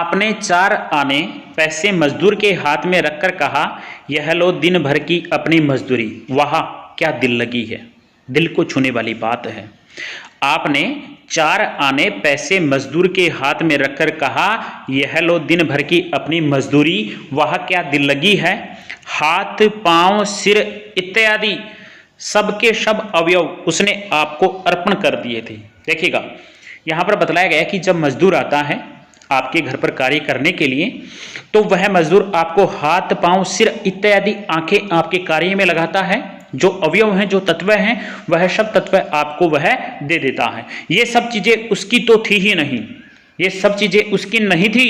आपने 4 आने पैसे मजदूर के हाथ में रखकर कहा, यह लो दिन भर की अपनी मजदूरी। वाह क्या दिल लगी है, दिल को छूने वाली बात है। आपने 4 आने पैसे मजदूर के हाथ में रखकर कहा, यह लो दिन भर की अपनी मजदूरी। वह क्या दिल लगी है। हाथ पांव सिर इत्यादि सबके सब अवयव उसने आपको अर्पण कर दिए थे। देखिएगा यहाँ पर बतलाया गया कि जब मजदूर आता है आपके घर पर कार्य करने के लिए, तो वह मजदूर आपको हाथ पांव सिर इत्यादि आंखें आपके कार्य में लगाता है। जो अवयव हैं, जो तत्व हैं, वह सब तत्व आपको वह दे देता है। ये सब चीजें उसकी तो थी ही नहीं, ये सब चीजें उसकी नहीं थी,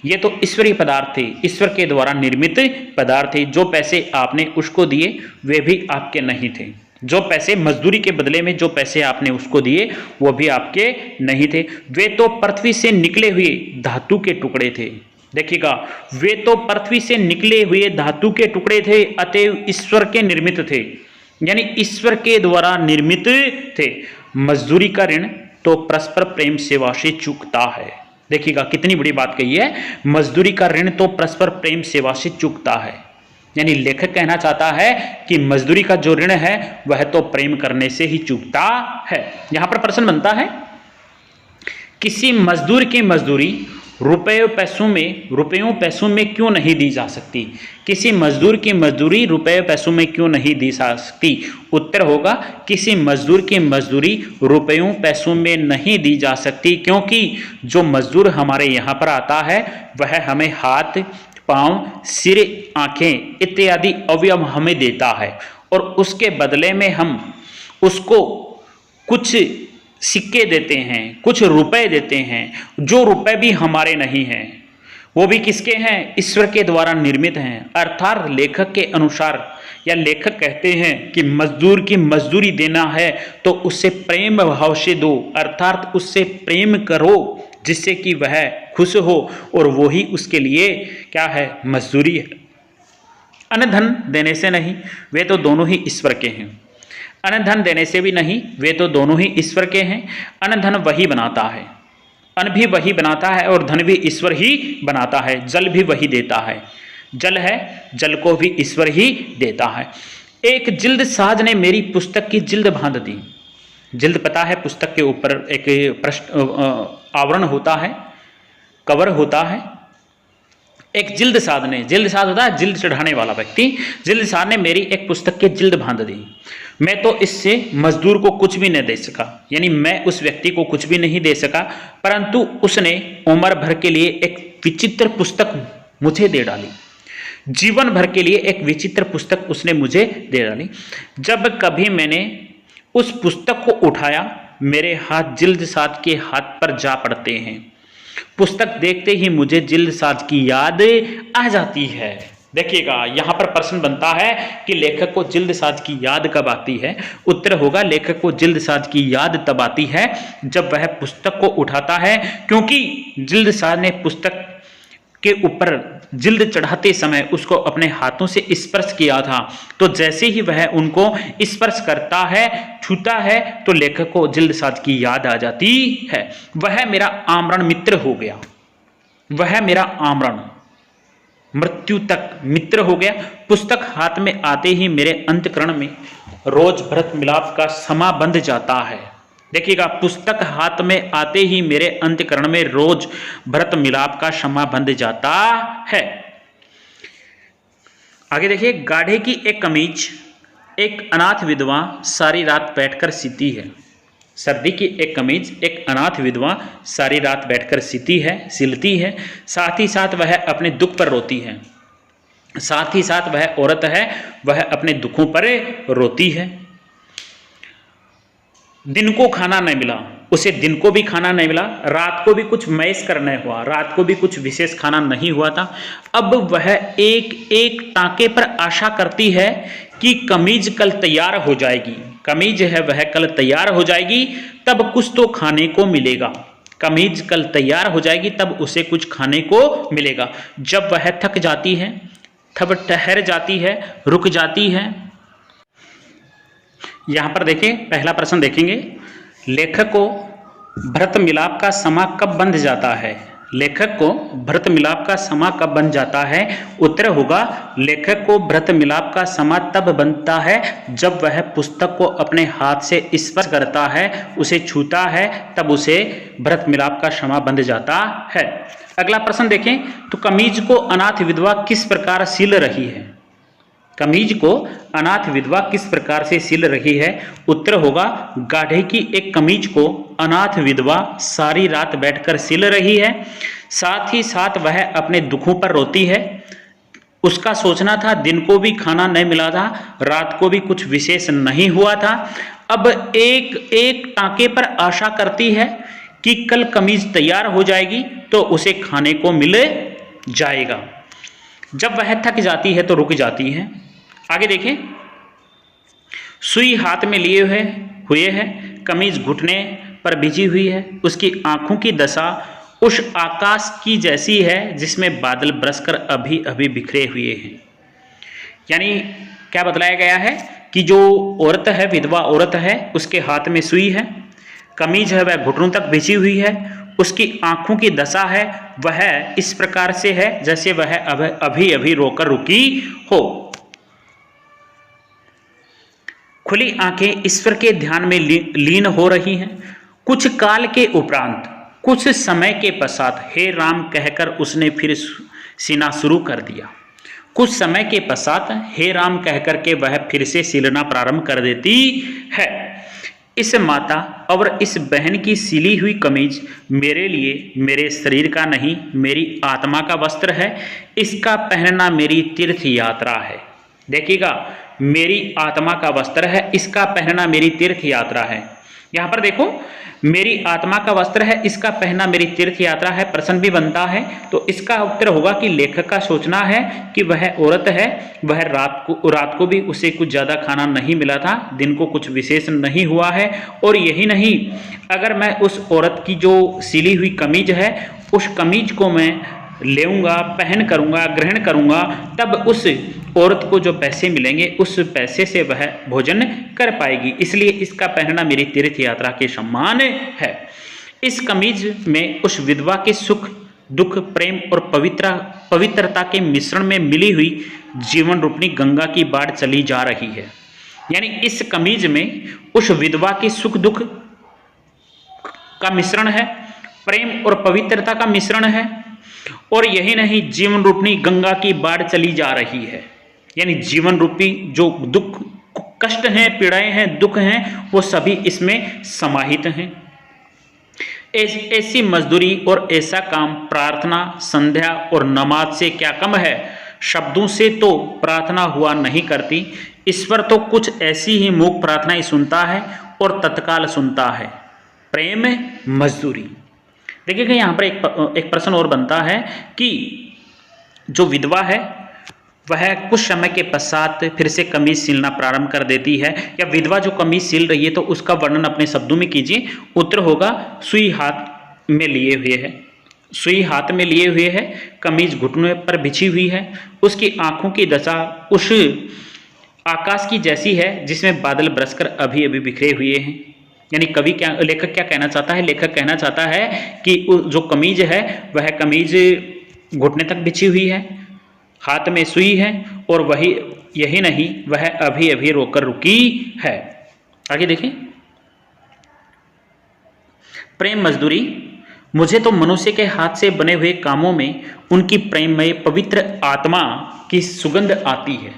ये तो ईश्वरीय पदार्थ थे, ईश्वर के द्वारा निर्मित पदार्थ थे। जो पैसे आपने उसको दिए वे भी आपके नहीं थे। जो पैसे मजदूरी के बदले में जो पैसे आपने उसको दिए वो भी आपके नहीं थे। वे तो पृथ्वी से निकले हुए धातु के टुकड़े थे। देखिएगा, वे तो पृथ्वी से निकले हुए धातु के टुकड़े थे, अतएव ईश्वर के निर्मित थे, यानी ईश्वर के द्वारा निर्मित थे। मजदूरी का ऋण तो परस्पर प्रेम सेवा से चूकता है। देखिएगा कितनी बड़ी बात कही है, मजदूरी का ऋण तो परस्पर प्रेम सेवा से चूकता है। यानी लेखक कहना चाहता है कि मजदूरी का जो ऋण है वह तो प्रेम करने से ही चूकता है। यहां पर प्रश्न बनता है, किसी मजदूर की मजदूरी रुपयों पैसों में क्यों नहीं दी जा सकती। किसी मजदूर की मजदूरी रुपयों पैसों में क्यों नहीं दी जा सकती। उत्तर होगा, किसी मजदूर की मजदूरी रुपयों पैसों में नहीं दी जा सकती, क्योंकि जो मजदूर हमारे यहाँ पर आता है वह हमें हाथ पांव सिर आंखें इत्यादि अवयव हमें देता है, और उसके बदले में हम उसको कुछ सिक्के देते हैं, कुछ रुपए देते हैं। जो रुपए भी हमारे नहीं हैं, वो भी किसके हैं, ईश्वर के द्वारा निर्मित हैं। अर्थात लेखक के अनुसार, या लेखक कहते हैं कि मजदूर की मजदूरी देना है तो उससे प्रेम भाव से दो, अर्थात उससे प्रेम करो जिससे कि वह खुश हो, और वो ही उसके लिए क्या है, मजदूरी है। अन्न धन देने से नहीं, वे तो दोनों ही ईश्वर के हैं। अन्न धन देने से भी नहीं, वे तो दोनों ही ईश्वर के हैं। अन्न धन वही बनाता है, अन्न भी वही बनाता है, और धन भी ईश्वर ही बनाता है। जल भी वही देता है, जल है, जल को भी ईश्वर ही देता है। एक जिल्द साज ने मेरी पुस्तक की जिल्द बांध दी। जिल्द पता है, पुस्तक के ऊपर एक पृष्ठ आवरण होता है, कवर होता है। एक जिल्द साध ने, जिल्द साध होता है जिल्द चढ़ाने वाला व्यक्ति, जिल्द साध ने मेरी एक पुस्तक की जिल्द बांध दी। मैं तो इससे मजदूर को कुछ भी नहीं दे सका, यानी मैं उस व्यक्ति को कुछ भी नहीं दे सका, परंतु उसने उम्र भर के लिए एक विचित्र पुस्तक मुझे दे डाली। जीवन भर के लिए एक विचित्र पुस्तक उसने मुझे दे डाली। जब कभी मैंने उस पुस्तक को उठाया, मेरे हाथ जिल्द साज के हाथ पर जा पड़ते हैं। पुस्तक देखते ही मुझे जिल्द साज की याद आ जाती है। देखिएगा यहाँ पर प्रश्न बनता है कि लेखक को जिल्द साज की याद कब आती है। उत्तर होगा, लेखक को जिल्द साज की याद तब आती है जब वह पुस्तक को उठाता है, क्योंकि जिल्द साज ने पुस्तक के ऊपर जिल्द चढ़ाते समय उसको अपने हाथों से स्पर्श किया था। तो जैसे ही वह उनको स्पर्श करता है, छूता है, तो लेखक को जिल्द साज की याद आ जाती है। वह मेरा आमरण मित्र हो गया, वह मेरा आमरण मृत्यु तक मित्र हो गया। पुस्तक हाथ में आते ही मेरे अंतःकरण में रोज भरत मिलाप का समा बंध जाता है। देखिएगा, पुस्तक हाथ में आते ही मेरे अंतःकरण में रोज भरत मिलाप का समा बंध जाता है। आगे देखिए, गाढ़े की एक कमीज एक अनाथ विधवा सारी रात बैठकर सीती है। सर्दी की एक कमीज एक अनाथ विधवा सारी रात बैठकर सिलती है। साथ ही साथ वह अपने दुख पर रोती है, साथ ही साथ वह औरत है, वह अपने दुखों पर रोती है। दिन को खाना नहीं मिला, उसे दिन को भी खाना नहीं मिला, रात को भी कुछ मैस करना हुआ, रात को भी कुछ विशेष खाना नहीं हुआ था। अब वह एक एक टाँके पर आशा करती है कि कमीज कल तैयार हो जाएगी, कमीज है वह कल तैयार हो जाएगी, तब कुछ तो खाने को मिलेगा। कमीज कल तैयार हो जाएगी, तब उसे कुछ खाने को मिलेगा। जब वह थक जाती है, तब ठहर जाती है, रुक जाती है। यहां पर देखिए, पहला प्रश्न देखेंगे, लेखक को भरत मिलाप का समा कब बंध जाता है। लेखक को भरत मिलाप का समा कब बन जाता है? उत्तर होगा लेखक को भरत मिलाप का समा तब बनता है जब वह पुस्तक को अपने हाथ से स्पर्श करता है, उसे छूता है, तब उसे भरत मिलाप का समा बंध जाता है। अगला प्रश्न देखें तो कमीज को अनाथ विधवा किस प्रकार सिल रही है? कमीज को अनाथ विधवा किस प्रकार से सिल रही है? उत्तर होगा गाढ़े की एक कमीज को अनाथ विधवा सारी रात बैठकर सिल रही है। साथ ही साथ वह अपने दुखों पर रोती है। उसका सोचना था दिन को भी खाना नहीं मिला था, रात को भी कुछ विशेष नहीं हुआ था। अब एक एक टाँके पर आशा करती है कि कल कमीज तैयार हो जाएगी तो उसे खाने को मिल जाएगा। जब वह थक जाती है तो रुक जाती है। आगे देखें, सुई हाथ में लिए हुए है, कमीज घुटने पर भिजी हुई है, उसकी आंखों की दशा उस आकाश की जैसी है जिसमें बादल बरसकर अभी अभी बिखरे हुए हैं। यानी क्या बतलाया गया है कि जो औरत है, विधवा औरत है, उसके हाथ में सुई है, कमीज है वह घुटनों तक भिजी हुई है, उसकी आंखों की दशा है वह इस प्रकार से है जैसे वह अभी अभी रोकर रुकी हो। खुली आंखें ईश्वर के ध्यान में लीन हो रही हैं। कुछ काल के उपरांत, कुछ समय के पश्चात हे राम कहकर उसने फिर सीना शुरू कर दिया। कुछ समय के पश्चात हे राम कहकर के वह फिर से सिलना प्रारंभ कर देती है। इस माता और इस बहन की सिली हुई कमीज मेरे लिए मेरे शरीर का नहीं, मेरी आत्मा का वस्त्र है। इसका पहनना मेरी तीर्थ यात्रा है। देखिएगा, मेरी आत्मा का वस्त्र है, इसका पहनना मेरी तीर्थ यात्रा है। यहाँ पर देखो, मेरी आत्मा का वस्त्र है, इसका पहनना मेरी तीर्थ यात्रा है। प्रश्न भी बनता है तो इसका उत्तर होगा कि लेखक का सोचना है कि वह औरत है, वह रात को भी उसे कुछ ज़्यादा खाना नहीं मिला था, दिन को कुछ विशेष नहीं हुआ है। और यही नहीं, अगर मैं उस औरत की जो सिली हुई कमीज है, उस कमीज को मैं लेऊंगा, पहन करूंगा, ग्रहण करूंगा, तब उस औरत को जो पैसे मिलेंगे उस पैसे से वह भोजन कर पाएगी। इसलिए इसका पहनना मेरी तीर्थ यात्रा के समान है। इस कमीज में उस विधवा के सुख, दुख, प्रेम और पवित्रता के मिश्रण में मिली हुई जीवन रूपनी गंगा की बाढ़ चली जा रही है। यानी इस कमीज में उस विधवा के सुख दुख का मिश्रण है, प्रेम और पवित्रता का मिश्रण है, और यही नहीं, जीवन रूपी गंगा की बाढ़ चली जा रही है। यानी जीवन रूपी जो दुख, कष्ट हैं, पीड़ाएं हैं, दुख हैं, वो सभी इसमें समाहित हैं। ऐसी मजदूरी और ऐसा काम प्रार्थना, संध्या और नमाज से क्या कम है? शब्दों से तो प्रार्थना हुआ नहीं करती, ईश्वर तो कुछ ऐसी ही मूक प्रार्थनाएं सुनता है और तत्काल सुनता है। प्रेम मजदूरी। देखिएगा, यहाँ पर एक प्रश्न और बनता है कि जो विधवा है वह कुछ समय के पश्चात फिर से कमीज सिलना प्रारंभ कर देती है, या विधवा जो कमीज सिल रही है तो उसका वर्णन अपने शब्दों में कीजिए। उत्तर होगा सुई हाथ में लिए हुए है, सुई हाथ में लिए हुए है, कमीज घुटनों पर बिछी हुई है, उसकी आंखों की दशा उस आकाश की जैसी है जिसमें बादल बरसकर अभी अभी बिखरे हुए हैं। यानी लेखक क्या कहना चाहता है? लेखक कहना चाहता है कि जो कमीज है वह कमीज घुटने तक बिछी हुई है, हाथ में सुई है, और यही नहीं, वह अभी अभी रोकर रुकी है। आगे देखें, प्रेम मजदूरी। मुझे तो मनुष्य के हाथ से बने हुए कामों में उनकी प्रेममय पवित्र आत्मा की सुगंध आती है।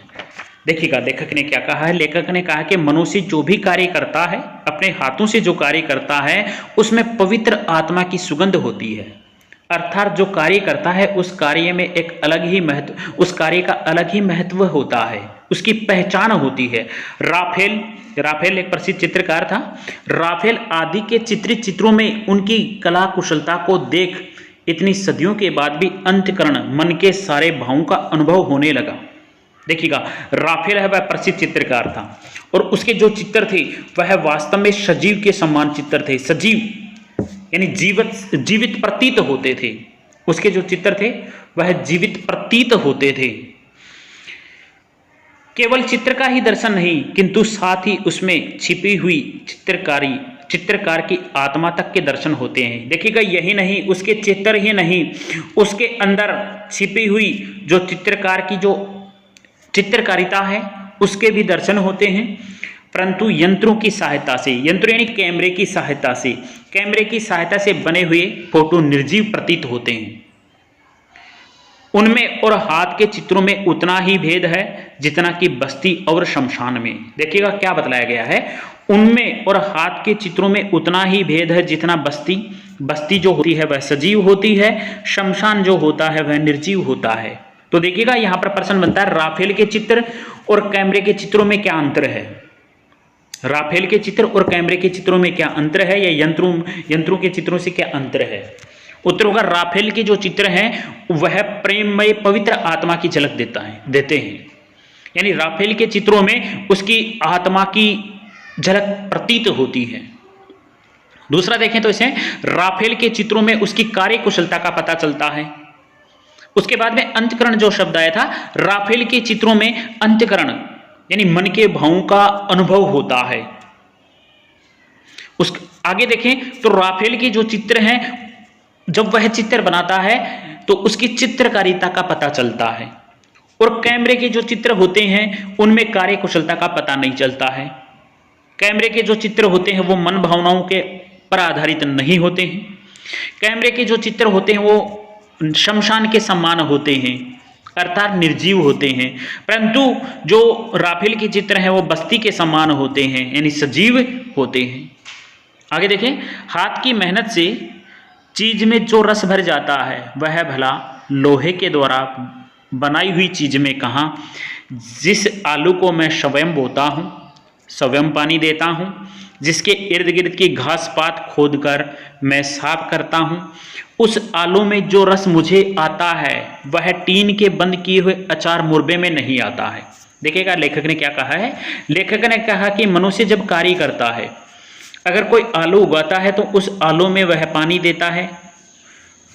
देखिएगा, लेखक ने क्या कहा है? लेखक ने कहा कि मनुष्य जो भी कार्य करता है, अपने हाथों से जो कार्य करता है, उसमें पवित्र आत्मा की सुगंध होती है। अर्थात जो कार्य करता है उस कार्य में एक अलग ही महत्व, उस कार्य का अलग ही महत्व होता है, उसकी पहचान होती है। राफेल एक प्रसिद्ध चित्रकार था। राफेल आदि के चित्रित चित्रों में उनकी कला कुशलता को देख इतनी सदियों के बाद भी अंतःकरण, मन के सारे भावों का अनुभव होने लगा। देखिएगा, राफेल है वह प्रसिद्ध चित्रकार था, और उसके जो चित्र थे वह वास्तव में सजीव के समान चित्र थे। सजीव यानी जीवित प्रतीत होते थे। उसके जो चित्र थे वह जीवित प्रतीत होते थे। केवल चित्र का ही दर्शन नहीं, किंतु साथ ही उसमें छिपी हुई चित्रकार की आत्मा तक के दर्शन होते हैं। देखिएगा, यही नहीं, उसके चित्र ही नहीं, उसके अंदर छिपी हुई जो चित्रकार की जो चित्रकारिता है उसके भी दर्शन होते हैं। परंतु यंत्रों की सहायता से, यंत्र यानी कैमरे की सहायता से, कैमरे की सहायता से बने हुए फोटो निर्जीव प्रतीत होते हैं। उनमें और हाथ के चित्रों में उतना ही भेद है जितना कि बस्ती और शमशान में। देखिएगा क्या बतलाया गया है, उनमें और हाथ के चित्रों में उतना ही भेद है जितना बस्ती जो होती है वह सजीव होती है, शमशान जो होता है वह निर्जीव होता है। तो देखिएगा यहां पर प्रश्न बनता है, राफेल के चित्र और कैमरे के चित्रों में क्या अंतर है? राफेल के चित्र और कैमरे के चित्रों में क्या अंतर है, या यंत्रों के चित्रों से क्या अंतर है? उत्तर होगा, राफेल के जो चित्र हैं वह प्रेममय पवित्र आत्मा की झलक देते हैं। यानी राफेल के चित्रों में उसकी आत्मा की झलक प्रतीत होती है। दूसरा देखें तो इसे, राफेल के चित्रों में उसकी कार्य कुशलता का पता चलता है। उसके बाद में अंतःकरण जो शब्द आया था, राफेल के चित्रों में अंतःकरण यानी मन के भावों का अनुभव होता है। उस आगे देखें तो राफेल के जो चित्र हैं, जब वह चित्र बनाता है तो उसकी चित्रकारिता का पता चलता है, और कैमरे के जो चित्र होते हैं उनमें कार्य कुशलता का पता नहीं चलता है। कैमरे के जो चित्र होते हैं वो मन भावनाओं के पर आधारित नहीं होते हैं। कैमरे के जो चित्र होते हैं वो शमशान के समान होते हैं, अर्थात निर्जीव होते हैं। परंतु जो राफेल के चित्र हैं वो बस्ती के समान होते हैं, यानी सजीव होते हैं। आगे देखें, हाथ की मेहनत से चीज में जो रस भर जाता है वह भला लोहे के द्वारा बनाई हुई चीज में कहाँ। जिस आलू को मैं स्वयं बोता हूँ, स्वयं पानी देता हूँ, जिसके इर्द गिर्द की घास पात खोदकर मैं साफ करता हूँ, उस आलू में जो रस मुझे आता है वह टीन के बंद किए हुए अचार मुरबे में नहीं आता है। देखिएगा लेखक ने क्या कहा है, लेखक ने कहा कि मनुष्य जब कार्य करता है, अगर कोई आलू उगाता है तो उस आलू में वह पानी देता है,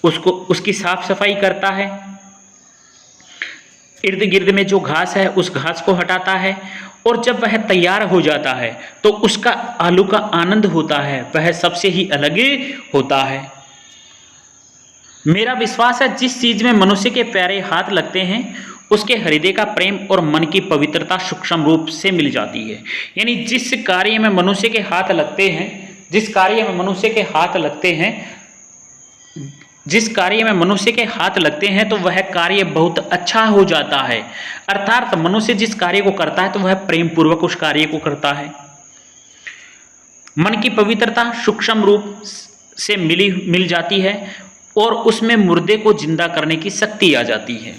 उसकी साफ सफाई करता है, इर्द गिर्द में जो घास है उस घास को हटाता है, और जब वह तैयार हो जाता है तो उसका आलू का आनंद होता है वह सबसे ही अलग होता है। मेरा विश्वास है जिस चीज में मनुष्य के प्यारे हाथ लगते हैं उसके हृदय का प्रेम और मन की पवित्रता सूक्ष्म रूप से मिल जाती है। यानी जिस कार्य में मनुष्य के हाथ लगते हैं, जिस कार्य में मनुष्य के हाथ लगते हैं, जिस कार्य में मनुष्य के हाथ लगते हैं तो वह कार्य बहुत अच्छा हो जाता है। अर्थात मनुष्य जिस कार्य को करता है तो वह प्रेम पूर्वक उस कार्य को करता है। मन की पवित्रता सूक्ष्म रूप से मिल जाती है और उसमें मुर्दे को जिंदा करने की शक्ति आ जाती है।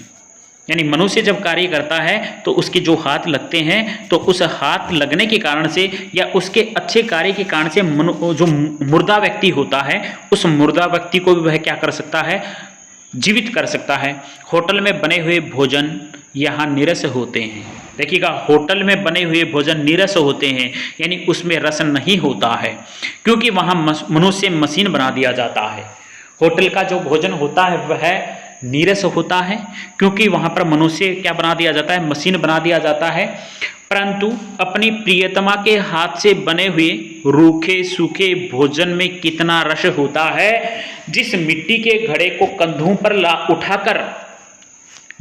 यानी मनुष्य जब कार्य करता है तो उसके जो हाथ लगते हैं तो उस हाथ लगने के कारण से या उसके अच्छे कार्य के कारण से जो मुर्दा व्यक्ति होता है उस मुर्दा व्यक्ति को भी वह क्या कर सकता है, जीवित कर सकता है। होटल में बने हुए भोजन यहाँ नीरस होते हैं। देखिएगा, होटल में बने हुए भोजन नीरस होते हैं, यानी उसमें रस नहीं होता है, क्योंकि वहाँ मनुष्य मशीन बना दिया जाता है। होटल का जो भोजन होता है वह नीरस होता है क्योंकि वहाँ पर मनुष्य क्या बना दिया जाता है, मशीन बना दिया जाता है। परंतु अपनी प्रियतमा के हाथ से बने हुए रूखे सूखे भोजन में कितना रस होता है। जिस मिट्टी के घड़े को कंधों पर ला उठाकर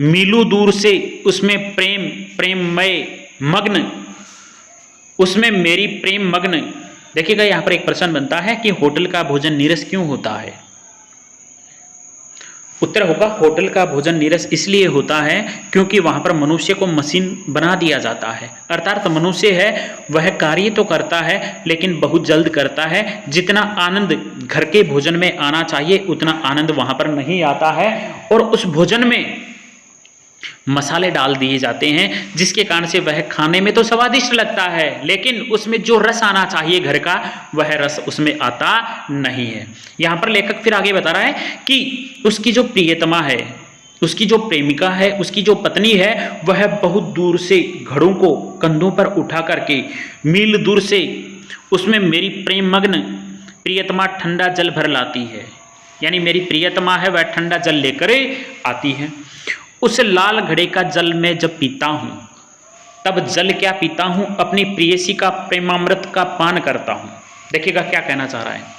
मीलों दूर से उसमें प्रेममय मग्न, उसमें मेरी प्रेम मग्न। देखिएगा यहाँ पर एक प्रश्न बनता है कि होटल का भोजन नीरस क्यों होता है। उत्तर होगा, होटल का भोजन नीरस इसलिए होता है क्योंकि वहाँ पर मनुष्य को मशीन बना दिया जाता है। अर्थात मनुष्य है वह कार्य तो करता है लेकिन बहुत जल्द करता है। जितना आनंद घर के भोजन में आना चाहिए उतना आनंद वहाँ पर नहीं आता है, और उस भोजन में मसाले डाल दिए जाते हैं जिसके कारण से वह खाने में तो स्वादिष्ट लगता है लेकिन उसमें जो रस आना चाहिए घर का वह रस उसमें आता नहीं है। यहाँ पर लेखक फिर आगे बता रहा है कि उसकी जो प्रियतमा है, उसकी जो प्रेमिका है, उसकी जो पत्नी है वह बहुत दूर से घड़ों को कंधों पर उठा करके मील दूर से उसमें मेरी प्रेम मग्न प्रियतमा ठंडा जल भर लाती है। यानी मेरी प्रियतमा है वह ठंडा जल लेकर आती है। उस लाल घड़े का जल मैं जब पीता हूँ तब जल क्या पीता हूँ, अपनी प्रेयसी का प्रेमामृत का पान करता हूँ। देखिएगा क्या कहना चाह रहा है।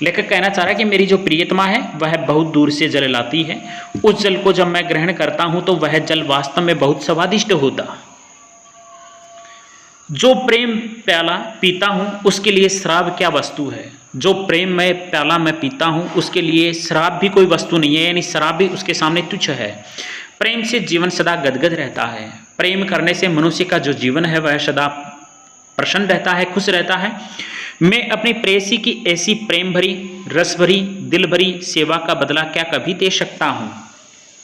लेखक कहना चाह रहा है कि मेरी जो प्रियतमा है वह बहुत दूर से जल लाती है। उस जल को जब मैं ग्रहण करता हूं तो वह जल वास्तव में बहुत स्वादिष्ट होता। जो प्रेम प्याला पीता हूं उसके लिए शराब क्या वस्तु है। जो प्रेम में प्याला मैं पीता हूं उसके लिए शराब भी कोई वस्तु नहीं है, यानी शराब भी उसके सामने तुच्छ है। प्रेम से जीवन सदा गदगद रहता है। प्रेम करने से मनुष्य का जो जीवन है वह सदा प्रसन्न रहता है, खुश रहता है। मैं अपनी प्रेयसी की ऐसी प्रेम भरी, रस भरी, दिल भरी सेवा का बदला क्या कभी दे सकता हूँ।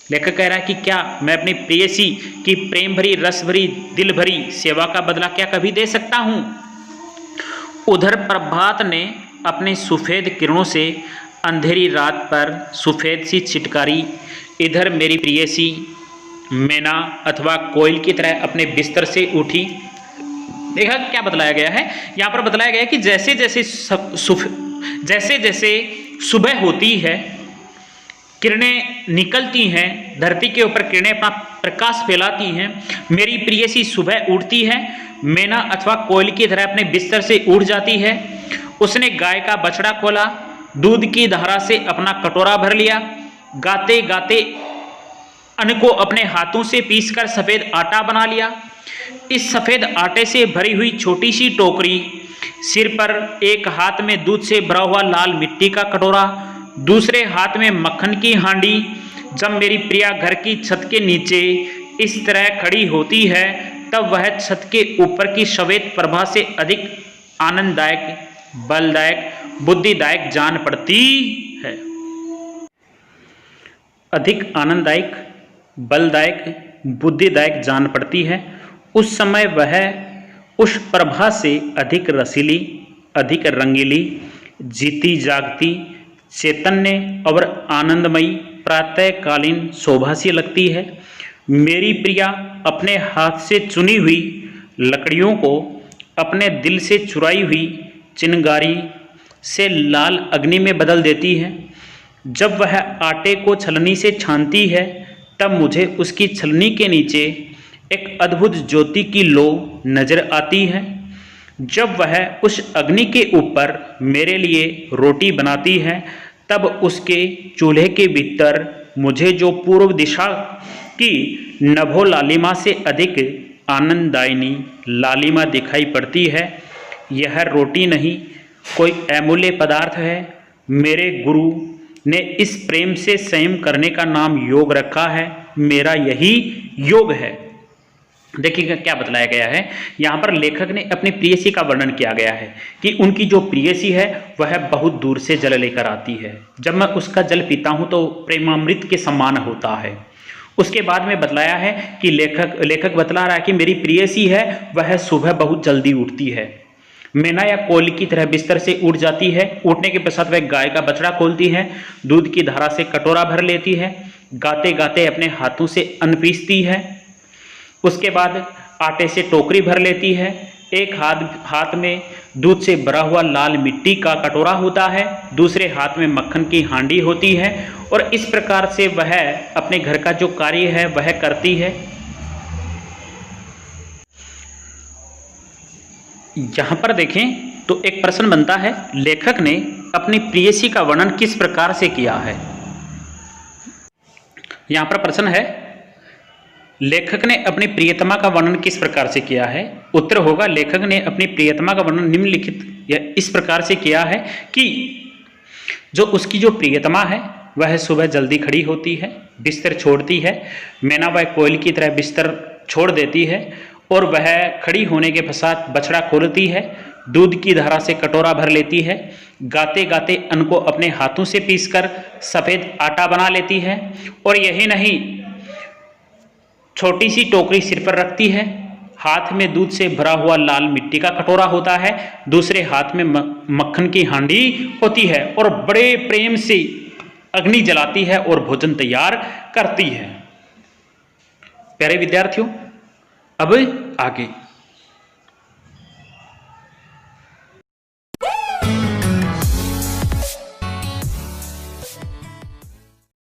लेखक कह रहा है कि क्या मैं अपनी प्रेयसी की प्रेम भरी, रस भरी, दिल भरी सेवा का बदला क्या कभी दे सकता हूँ। उधर प्रभात ने अपने सफ़ेद किरणों से अंधेरी रात पर सफ़ेद सी चिटकारी, इधर मेरी प्रेयसी मैना अथवा कोयल की तरह अपने बिस्तर से उठी। देखा क्या बतलाया गया है, यहाँ पर बतलाया गया है कि जैसे जैसे सुबह होती है, किरणें निकलती हैं, धरती के ऊपर किरणें अपना प्रकाश फैलाती हैं, मेरी प्रेयसी सुबह उठती है, मैना अथवा कोयल की तरह अपने बिस्तर से उड़ जाती है। उसने गाय का बछड़ा खोला, दूध की धारा से अपना कटोरा भर लिया, गाते गाते अन्न को अपने हाथों से पीसकर सफ़ेद आटा बना लिया। इस सफ़ेद आटे से भरी हुई छोटी सी टोकरी, सिर पर एक हाथ में दूध से भरा हुआ लाल मिट्टी का कटोरा, दूसरे हाथ में मक्खन की हांडी। जब मेरी प्रिया घर की छत के नीचे इस तरह खड़ी होती है तब वह छत के ऊपर की श्वेत प्रभा से अधिक आनंददायक, बलदायक, बुद्धिदायक जान पड़ती है। अधिक आनंददायक, बलदायक, बुद्धिदायक जान पड़ती है। उस समय वह उस प्रभा से अधिक रसीली, अधिक रंगीली, जीती जागती, चैतन्य और आनंदमयी प्रातःकालीन शोभा सी लगती है। मेरी प्रिया अपने हाथ से चुनी हुई लकड़ियों को अपने दिल से चुराई हुई चिनगारी से लाल अग्नि में बदल देती है। जब वह आटे को छलनी से छानती है तब मुझे उसकी छलनी के नीचे एक अद्भुत ज्योति की लो नजर आती है। जब वह उस अग्नि के ऊपर मेरे लिए रोटी बनाती है तब उसके चूल्हे के भीतर मुझे जो पूर्व दिशा की नभो लालिमा से अधिक आनंददायिनी लालिमा दिखाई पड़ती है। यह रोटी नहीं, कोई अमूल्य पदार्थ है। मेरे गुरु ने इस प्रेम से संयम करने का नाम योग रखा है। मेरा यही योग है। देखिएगा क्या बतलाया गया है, यहाँ पर लेखक ने अपनी प्रेयसी का वर्णन किया गया है कि उनकी जो प्रेयसी है वह बहुत दूर से जल लेकर आती है। जब मैं उसका जल पीता हूँ तो प्रेमामृत के समान होता है। उसके बाद में बतलाया है कि लेखक बतला रहा है कि मेरी प्रेयसी है वह सुबह बहुत जल्दी उठती है, मैना या कोयल की तरह बिस्तर से उठ जाती है। उठने के पश्चात वह गाय का बछड़ा खोलती है, दूध की धारा से कटोरा भर लेती है, गाते गाते अपने हाथों से अन्न पीसती है। उसके बाद आटे से टोकरी भर लेती है। एक हाथ में दूध से भरा हुआ लाल मिट्टी का कटोरा होता है, दूसरे हाथ में मक्खन की हांडी होती है और इस प्रकार से वह अपने घर का जो कार्य है वह करती है। यहाँ पर देखें तो एक प्रश्न बनता है, लेखक ने अपनी प्रेयसी का वर्णन किस प्रकार से किया है। यहाँ पर प्रश्न है, लेखक ने अपनी प्रियतमा का वर्णन किस प्रकार से किया है। उत्तर होगा, लेखक ने अपनी प्रियतमा का वर्णन निम्नलिखित या इस प्रकार से किया है कि जो उसकी जो प्रियतमा है वह सुबह जल्दी खड़ी होती है, बिस्तर छोड़ती है, मैना व कोयल की तरह बिस्तर छोड़ देती है और वह खड़ी होने के पश्चात बछड़ा खोलती है, दूध की धारा से कटोरा भर लेती है, गाते गाते अन्न को अपने हाथों से पीसकर सफ़ेद आटा बना लेती है और यही नहीं, छोटी सी टोकरी सिर पर रखती है, हाथ में दूध से भरा हुआ लाल मिट्टी का कटोरा होता है, दूसरे हाथ में मक्खन की हांडी होती है और बड़े प्रेम से अग्नि जलाती है और भोजन तैयार करती है। प्यारे विद्यार्थियों, अब आगे